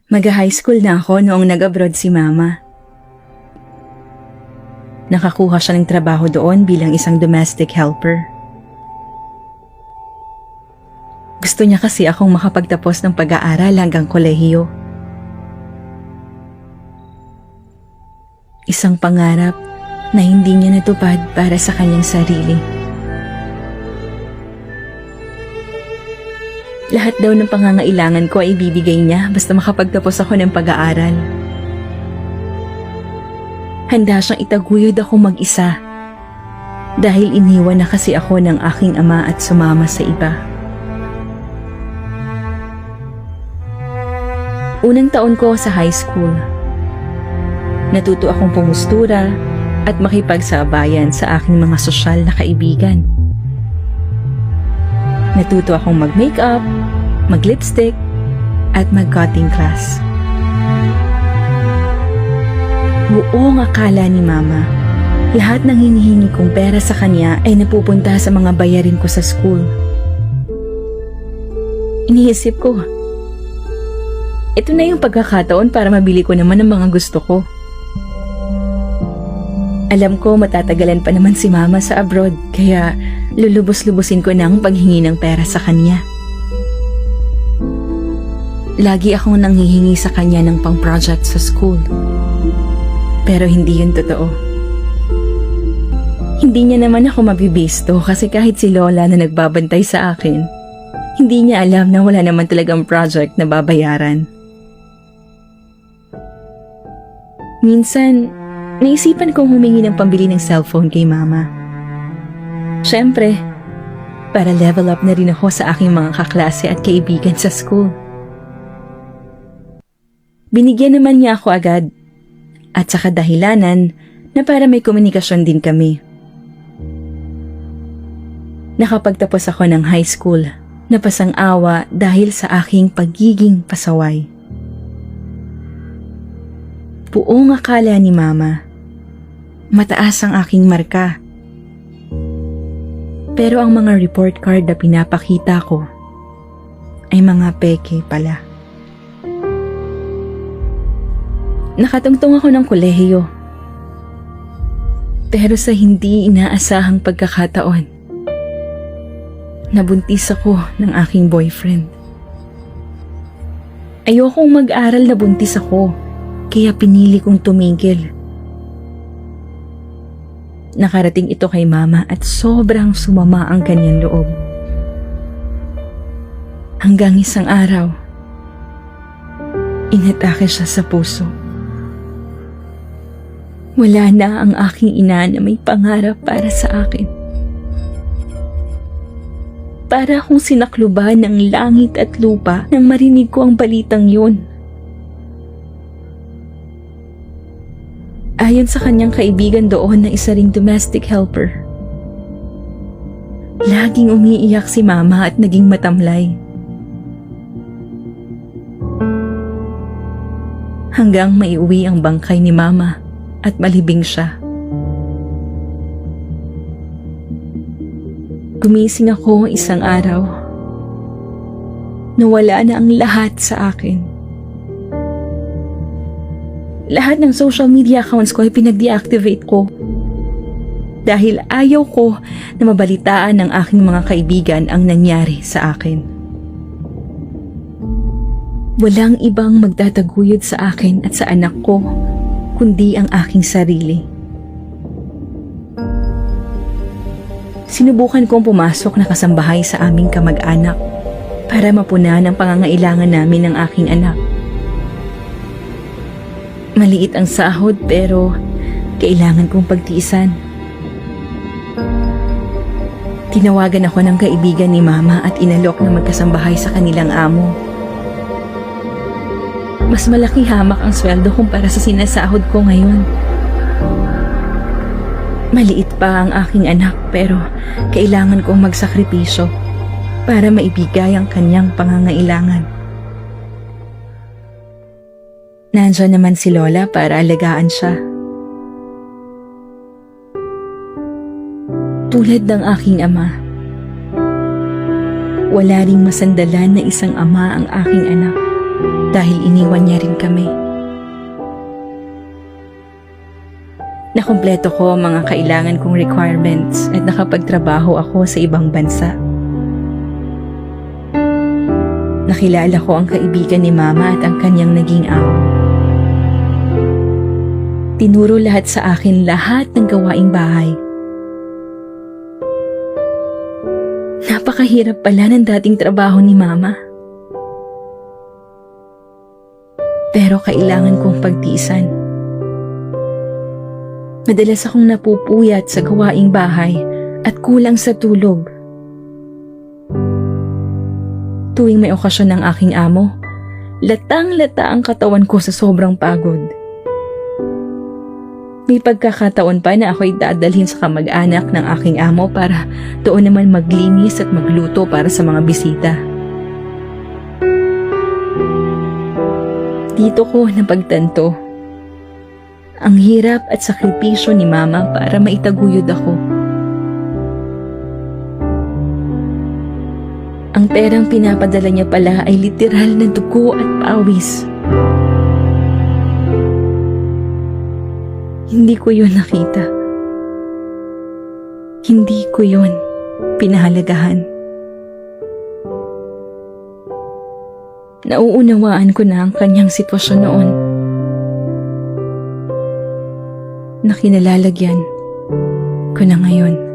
Mag-high school na ako noong nag-abroad si Mama. Nakakuha siya ng trabaho doon bilang isang domestic helper. Gusto niya kasi akong makapagtapos ng pag-aaral hanggang kolehiyo. Isang pangarap na hindi niya natupad para sa kanyang sarili. Lahat daw ng pangangailangan ko ay ibibigay niya basta makapagtapos ako ng pag-aaral. Handa siyang itaguyod ako mag-isa dahil iniwan na kasi ako ng aking ama at sumama sa iba. Unang taon ko sa high school. Natuto akong pumustura at makipagsabayan sa aking mga sosyal na kaibigan. Natuto akong mag-makeup, mag-lipstick, at mag-cutting class. Buong akala ni Mama, lahat ng hinihingi kong pera sa kanya ay napupunta sa mga bayarin ko sa school. Iniisip ko, ito na yung pagkakataon para mabili ko naman ang mga gusto ko. Alam ko matatagalan pa naman si Mama sa abroad, kaya lulubos-lubusin ko ng paghingi ng pera sa kanya. Lagi akong nanghihingi sa kanya ng pang-project sa school. Pero hindi yun totoo. Hindi niya naman ako mabibisto kasi kahit si Lola na nagbabantay sa akin, hindi niya alam na wala naman talagang project na babayaran. Minsan, naisipan kong humingi ng pambili ng cellphone kay Mama. Siyempre, para level up na rin ako sa aking mga kaklase at kaibigan sa school. Binigyan naman niya ako agad at saka dahilanan na para may komunikasyon din kami. Nakapagtapos ako ng high school na pasang-awa dahil sa aking pagiging pasaway. Buong akala ni Mama, mataas ang aking marka. Pero ang mga report card na pinapakita ko ay mga peke pala. Nakatungtong ako ng kolehiyo. Pero sa hindi inaasahang pagkakataon, nabuntis ako ng aking boyfriend. Ayokong mag-aral na buntis ako, kaya pinili kong tumigil. Nakarating ito kay Mama at sobrang sumama ang kanyang loob. Hanggang isang araw, inatake siya sa puso. Wala na ang aking ina na may pangarap para sa akin. Para akong sinakluban ng langit at lupa nang marinig ko ang balitang yun. Ayon sa kanyang kaibigan doon na isa ring domestic helper, laging umiiyak si Mama at naging matamlay. Hanggang maiuwi ang bangkay ni Mama at malibing siya. Gumising ako isang araw. Nawala na ang lahat sa akin. Lahat ng social media accounts ko ay pinag-deactivate ko. Dahil ayaw ko na mabalitaan ng aking mga kaibigan ang nangyari sa akin. Walang ibang magtataguyod sa akin at sa anak ko, kundi ang aking sarili. Sinubukan kong pumasok na kasambahay sa aming kamag-anak para mapunan ang pangangailangan namin ng aking anak. Maliit ang sahod pero kailangan kong pagtiisan. Tinawagan ako ng kaibigan ni Mama at inalok na magkasambahay sa kanilang amo. Mas malaki hamak ang sweldo kumpara sa sinasahod ko ngayon. Maliit pa ang aking anak pero kailangan kong magsakripisyo para maibigay ang kanyang pangangailangan. Nandiyan naman si Lola para alagaan siya. Tulad ng aking ama, wala ring masandalan na isang ama ang aking anak dahil iniwan niya rin kami. Nakumpleto ko ang mga kailangan kong requirements at nakapagtrabaho ako sa ibang bansa. Nakilala ko ang kaibigan ni Mama at ang kanyang naging amo. Tinuro lahat sa akin lahat ng gawaing bahay. Napakahirap pala ng dating trabaho ni Mama. Pero kailangan kong pagtiisan. Madalas akong napupuyat sa gawaing bahay at kulang sa tulog. Tuwing may okasyon ng aking amo, latang-lata ang katawan ko sa sobrang pagod. May pagkakataon pa na ako'y dadalhin sa kamag-anak ng aking amo para doon naman maglinis at magluto para sa mga bisita. Dito ko napagtanto ang hirap at sakripisyo ni Mama para maitaguyod ako. Ang perang pinapadala niya pala ay literal na dugo at pawis. Hindi ko yun nakita. Hindi ko yun pinahalagahan. Nauunawaan ko na ang kanyang sitwasyon noon. Na kinalalagyan ko na ngayon.